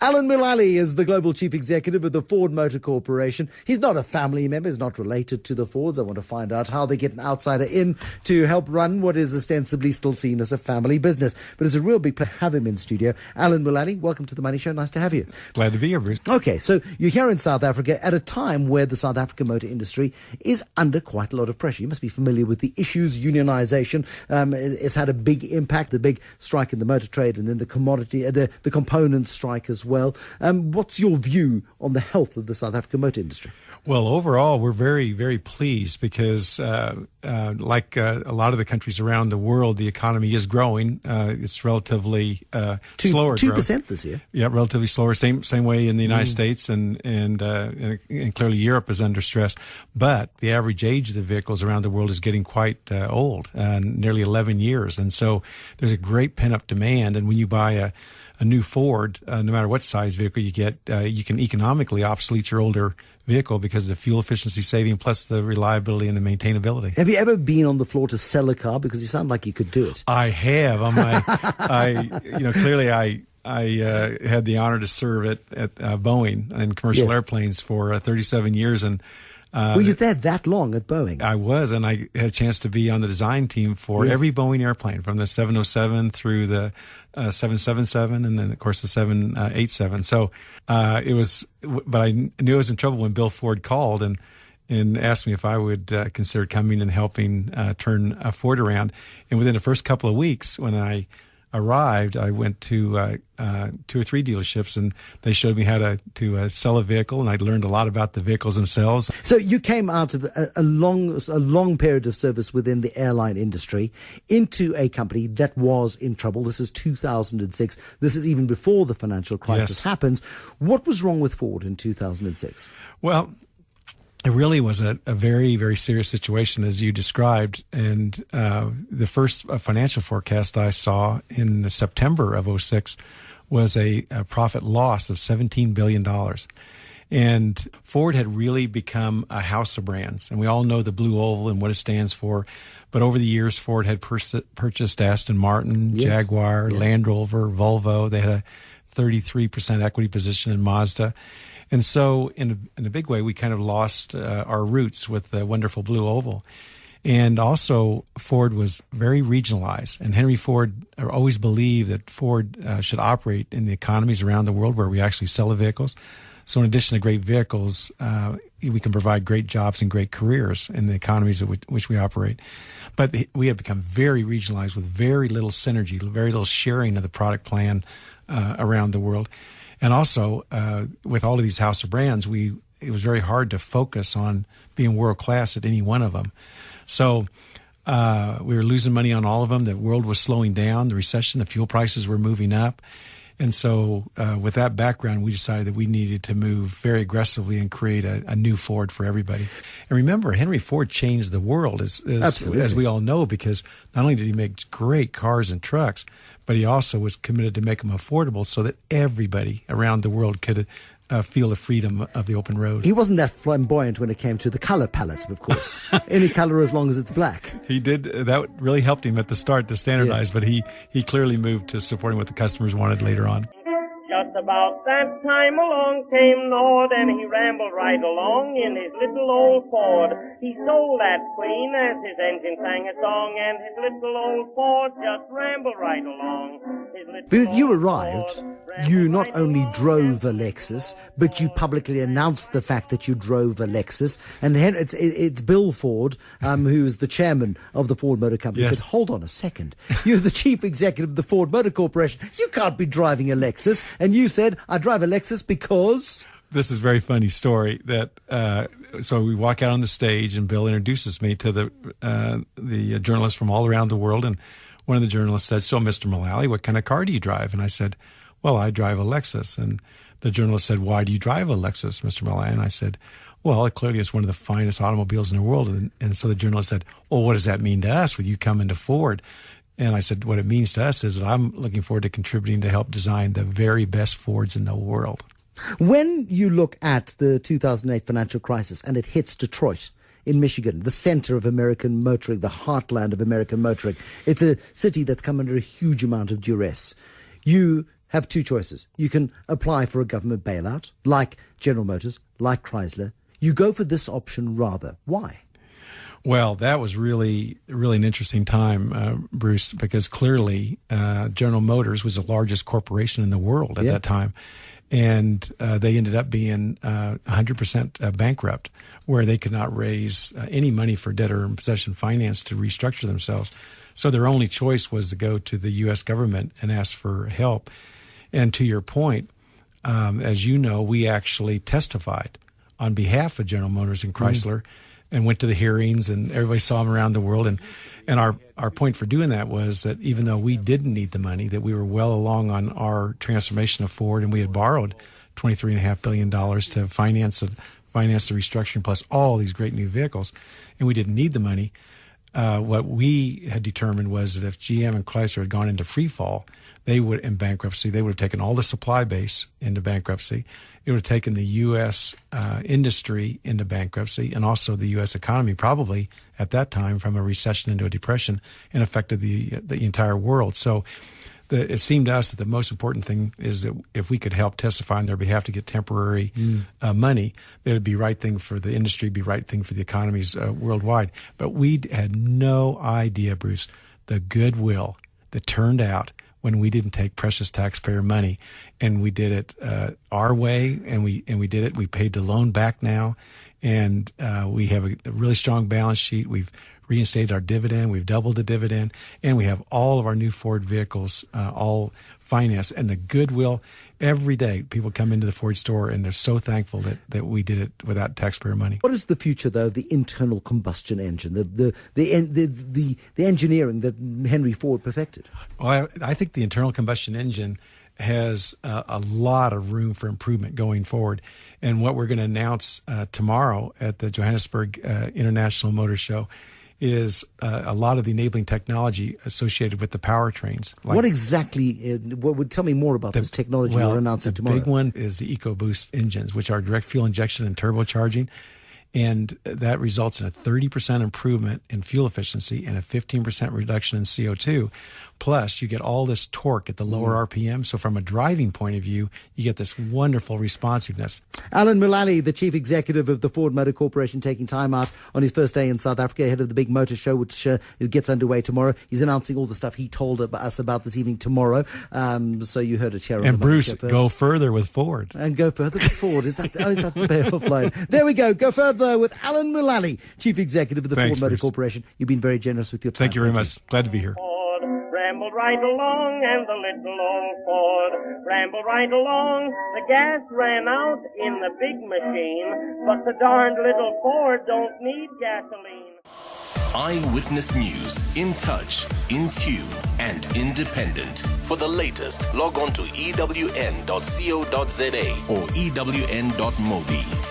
Alan Mulally is the Global Chief Executive of the Ford Motor Corporation. He's not a family member, he's not related to the Fords. I want to find out how they get an outsider in to help run what is ostensibly still seen as a family business. But it's a real big pleasure to have him in studio. Alan Mulally, welcome to the Money Show. Nice to have you. Glad to be here, Bruce. Okay, so you're here in South Africa at a time where the South African motor industry is under quite a lot of pressure. You must be familiar with the issues. Unionization it's had a big impact, the big strike in the motor trade, and then the commodity, the component strike as well. What's your view on the health of the South African motor industry? Well, overall, we're very, very pleased because like a lot of the countries around the world, the economy is growing. It's relatively slower. 2% this year. Yeah, relatively slower. Same way in the United States, and clearly Europe is under stress. But the average age of the vehicles around the world is getting quite old, nearly 11 years. And so there's a great pent-up demand. And when you buy a new Ford, no matter what size vehicle you get, you can economically obsolete your older vehicle because of the fuel efficiency saving plus the reliability and the maintainability. Have you ever been on the floor to sell a car? Because you sound like you could do it. I have. Clearly I had the honor to serve at Boeing in commercial airplanes for 37 years. And were you there that long at Boeing? I was, and I had a chance to be on the design team for every Boeing airplane, from the 707 through the 777, and then of course the 787. So it was, but I knew I was in trouble when Bill Ford called and asked me if I would consider coming and helping turn Ford around. And within the first couple of weeks, when I arrived, I went to 2 or 3 dealerships, and they showed me how to sell a vehicle, and I learned a lot about the vehicles themselves. So you came out of a long period of service within the airline industry into a company that was in trouble. This is 2006. This is even before the financial crisis happens. What was wrong with Ford in 2006? Well, it really was a very, very serious situation, as you described. And the first financial forecast I saw in September of 2006 was a profit loss of $17 billion. And Ford had really become a house of brands. And we all know the blue oval and what it stands for. But over the years, Ford had purchased Aston Martin, Jaguar, Land Rover, Volvo. They had a 33% equity position in Mazda. And so in a big way, we kind of lost our roots with the wonderful blue oval. And also, Ford was very regionalized. And Henry Ford always believed that Ford should operate in the economies around the world where we actually sell the vehicles. So in addition to great vehicles, we can provide great jobs and great careers in the economies of which we operate. But we have become very regionalized with very little synergy, very little sharing of the product plan around the world. And also, with all of these house of brands, it was very hard to focus on being world-class at any one of them. So we were losing money on all of them. The world was slowing down, the recession, the fuel prices were moving up. And so with that background, we decided that we needed to move very aggressively and create a new Ford for everybody. And remember, Henry Ford changed the world, as we all know, because not only did he make great cars and trucks, but he also was committed to make them affordable so that everybody around the world could feel the freedom of the open road. He wasn't that flamboyant when it came to the color palette, of course. Any color as long as it's black. He did. That really helped him at the start to standardize, but he clearly moved to supporting what the customers wanted later on. Just about that time along came Nord, and he rambled right along in his little old Ford. He sold that queen as his engine sang a song, and his little old Ford just rambled right along. But you arrived, you not only drove a Lexus, but you publicly announced the fact that you drove a Lexus. And it's Bill Ford, who is the chairman of the Ford Motor Company, said, hold on a second. You're the chief executive of the Ford Motor Corporation. You can't be driving a Lexus. And you said, I drive a Lexus because... This is a very funny story. So we walk out on the stage, and Bill introduces me to the journalists from all around the world. And one of the journalists said, so, Mr. Mulally, what kind of car do you drive? And I said, well, I drive a Lexus. And the journalist said, why do you drive a Lexus, Mr. Mulally? And I said, well, clearly it's one of the finest automobiles in the world. And so the journalist said, well, what does that mean to us with you coming to Ford? And I said, what it means to us is that I'm looking forward to contributing to help design the very best Fords in the world. When you look at the 2008 financial crisis and it hits Detroit in Michigan, the center of American motoring, the heartland of American motoring, it's a city that's come under a huge amount of duress. You have two choices. You can apply for a government bailout, like General Motors, like Chrysler. You go for this option rather. Why? Well, that was really an interesting time, Bruce, because clearly General Motors was the largest corporation in the world at that time. And they ended up being 100% bankrupt, where they could not raise any money for debtor in possession finance to restructure themselves. So their only choice was to go to the U.S. government and ask for help. And to your point, as you know, we actually testified on behalf of General Motors and Chrysler and went to the hearings, and everybody saw them around the world. And our point for doing that was that even though we didn't need the money, that we were well along on our transformation of Ford, and we had borrowed $23.5 billion to finance the restructuring plus all these great new vehicles, and we didn't need the money. What we had determined was that if GM and Chrysler had gone into free fall, in bankruptcy, they would have taken all the supply base into bankruptcy. It would have taken the U.S. Industry into bankruptcy, and also the U.S. economy probably at that time from a recession into a depression, and affected the entire world. So it seemed to us that the most important thing is that if we could help testify on their behalf to get temporary money, that would be right thing for the industry, be right thing for the economies worldwide. But we had no idea, Bruce, the goodwill that turned out when we didn't take precious taxpayer money, and we did it our way, and we did it. We paid the loan back now, and we have a really strong balance sheet. We've reinstated our dividend. We've doubled the dividend, and we have all of our new Ford vehicles all financed. And the goodwill, every day people come into the Ford store and they're so thankful that we did it without taxpayer money. What is the future, though, of the internal combustion engine, the engineering that Henry Ford perfected? Well, I think the internal combustion engine has a lot of room for improvement going forward. And what we're going to announce tomorrow at the Johannesburg International Motor Show is a lot of the enabling technology associated with the powertrains. What exactly, tell me more about this technology you're announcing tomorrow. The big one is the EcoBoost engines, which are direct fuel injection and turbocharging. And that results in a 30% improvement in fuel efficiency and a 15% reduction in CO2. Plus, you get all this torque at the lower RPM. So from a driving point of view, you get this wonderful responsiveness. Alan Mulally, the chief executive of the Ford Motor Corporation, taking time out on his first day in South Africa ahead of the big motor show, which gets underway tomorrow. He's announcing all the stuff he told us about this evening tomorrow. So you heard it here on the Bruce, Money Show first. Go further with Ford. And go further with Ford. Is that the payoff line? There we go. Go further with Alan Mulally, chief executive of the Ford Motor Corporation. You've been very generous with your time. Thank you very much. Glad to be here. Rambled right along, and the little old Ford rambled right along. The gas ran out in the big machine, but the darned little Ford don't need gasoline. Eyewitness News, in touch, in tune, and independent. For the latest, log on to ewn.co.za or ewn.mobi.